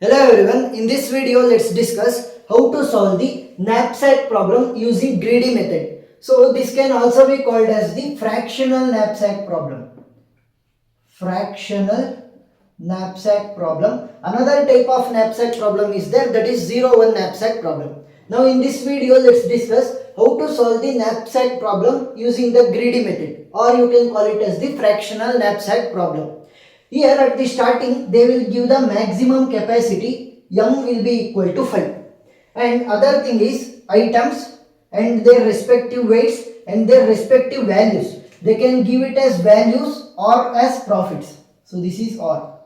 Hello everyone, in this video let's discuss how to solve the knapsack problem using greedy method. So this can also be called as the fractional knapsack problem. Fractional knapsack problem. Another type of knapsack problem is there, that is 0-1 knapsack problem. Now in this video let's discuss how to solve the knapsack problem using the greedy method, or you can call it as the fractional knapsack problem. Here at the starting they will give the maximum capacity, m will be equal to 5, and other thing is items and their respective weights and their respective values. They can give it as values or as profits. So this is or.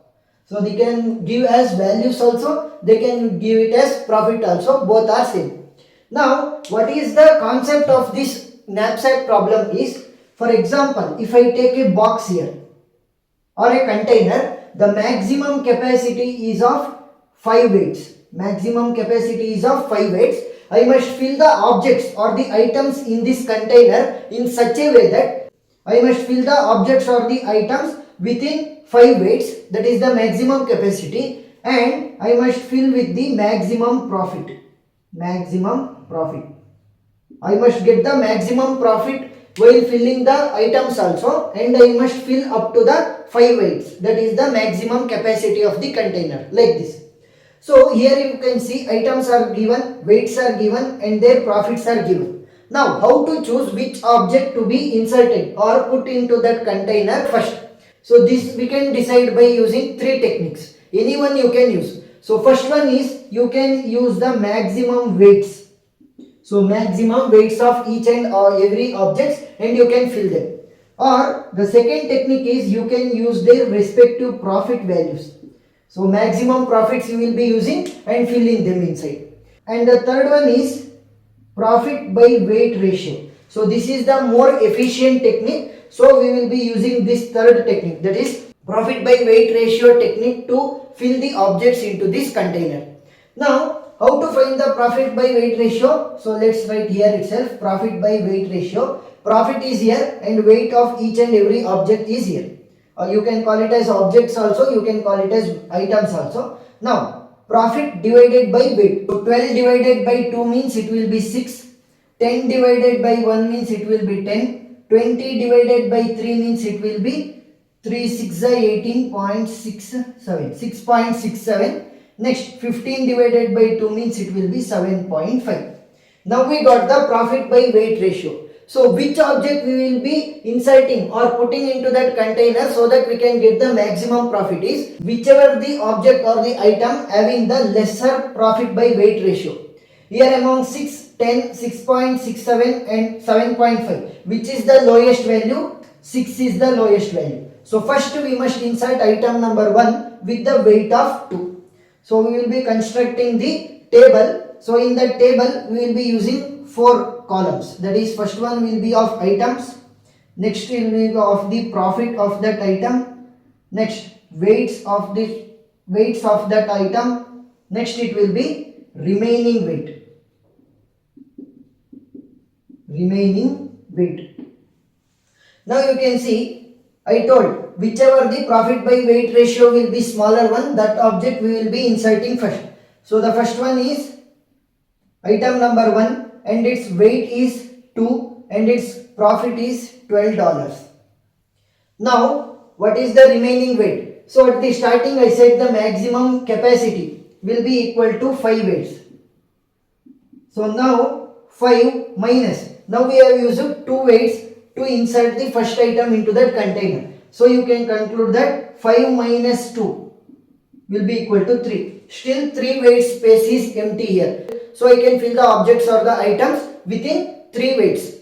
So they can give as values also, they can give it as profit also, both are same. Now what is the concept of this knapsack problem is, for example, if I take a box here or a container, the maximum capacity is of 5 weights. Maximum capacity is of 5 weights. I must fill the objects or the items in this container in such a way that I must fill the objects or the items within 5 weights, that is the maximum capacity, and I must fill with the maximum profit. Maximum profit. I must get the maximum profit while filling the items also, and I must fill up to the 5 weights, that is the maximum capacity of the container, like this. So here you can see items are given, weights are given, and their profits are given. Now how to choose which object to be inserted or put into that container first. So this we can decide by using 3 techniques. Any one you can use. So first one is you can use the maximum weights. So maximum weights of each and every objects, and you can fill them. Or the second technique is you can use their respective profit values. So maximum profits you will be using and filling them inside. And the third one is profit by weight ratio. So this is the more efficient technique. So we will be using this third technique, that is profit by weight ratio technique, to fill the objects into this container. Now how to find the profit by weight ratio? So let's write here itself, profit by weight ratio. Profit is here and weight of each and every object is here. Or you can call it as objects also, you can call it as items also. Now profit divided by weight. So 12 divided by 2 means it will be 6. 10 divided by 1 means it will be 10. 20 divided by 3 means it will be 3 6 18.67, 6.67. Next 15 divided by 2 means it will be 7.5. Now we got the profit by weight ratio. So which object we will be inserting or putting into that container so that we can get the maximum profit is whichever the object or the item having the lesser profit by weight ratio. Here among 6, 10, 6.67 and 7.5, which is the lowest value? 6 is the lowest value. So first we must insert item number 1 with the weight of 2. So we will be constructing the table. So in that table we will be using 4 columns. That is, first one will be of items. Next will be of the profit of that item. Next weights of that item. Next it will be remaining weight. Remaining weight. Now you can see I told whichever the profit by weight ratio will be smaller one, that object we will be inserting first. So the first one is item number 1 and its weight is 2 and its profit is $12. Now what is the remaining weight? So at the starting I said the maximum capacity will be equal to 5 weights. So now 5 minus, now we have used 2 weights to insert the first item into that container. So you can conclude that 5 minus 2 will be equal to 3. Still 3 weight space is empty here. So I can fill the objects or the items within 3 weights.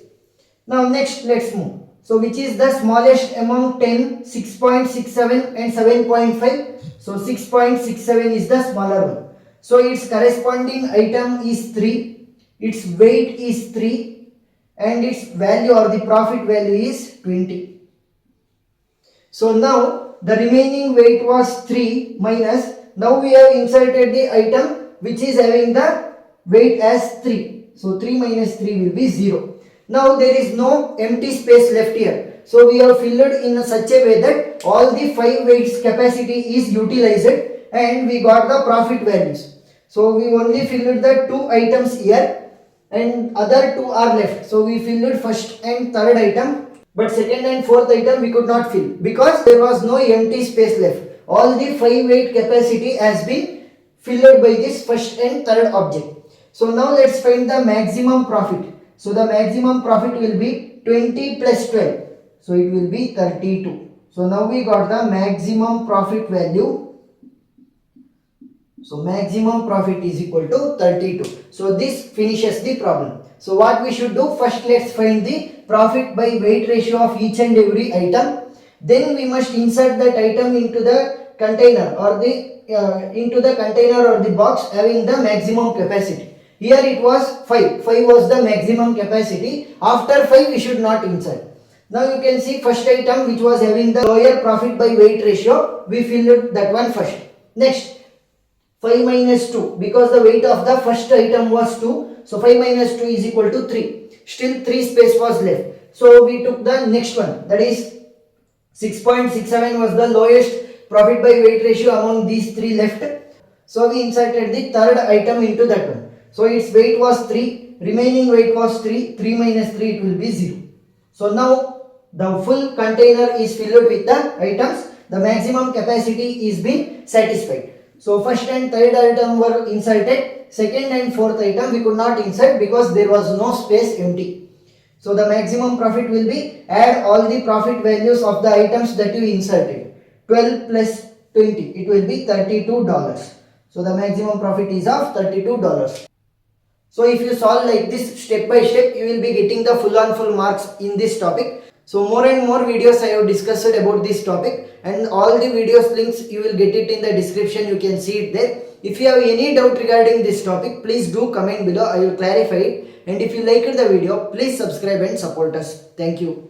Now next let's move. So which is the smallest among 10, 6.67 and 7.5? So 6.67 is the smaller one. So its corresponding item is 3. Its weight is 3. And its value or the profit value is 20. So now the remaining weight was 3 minus, now we have inserted the item which is having the weight as 3. So 3 minus 3 will be 0. Now there is no empty space left here. So we have filled in such a way that all the 5 weights capacity is utilized and we got the profit values. So we only filled the 2 items here and other 2 are left. So we filled first and third item, but second and fourth item we could not fill because there was no empty space left. All the 5 weight capacity has been filled by this first and third object. So now let's find the maximum profit. So the maximum profit will be 20 plus 12. So it will be 32. So now we got the maximum profit value. So maximum profit is equal to 32. So this finishes the problem. So what we should do? First let's find the profit by weight ratio of each and every item. Then we must insert that item into the container or the box having the maximum capacity. Here it was 5. 5 was the maximum capacity. After 5 we should not insert. Now you can see first item which was having the lower profit by weight ratio, we filled that one first. Next 5 minus 2, because the weight of the first item was 2. So 5 minus 2 is equal to 3. Still 3 space was left. So we took the next one, that is 6.67 was the lowest profit by weight ratio among these 3 left. So we inserted the third item into that one. So its weight was 3, remaining weight was 3, 3 minus 3 it will be 0. So now the full container is filled with the items. The maximum capacity is being satisfied. So first and third item were inserted. Second and fourth item we could not insert because there was no space empty. So the maximum profit will be, add all the profit values of the items that you inserted. 12 plus 20, it will be $32. So the maximum profit is of $32. So if you solve like this step by step, you will be getting the full on full marks in this topic. So more and more videos I have discussed about this topic, and all the videos links you will get it in the description, you can see it there. If you have any doubt regarding this topic, please do comment below, I will clarify it. And if you liked the video, please subscribe and support us. Thank you.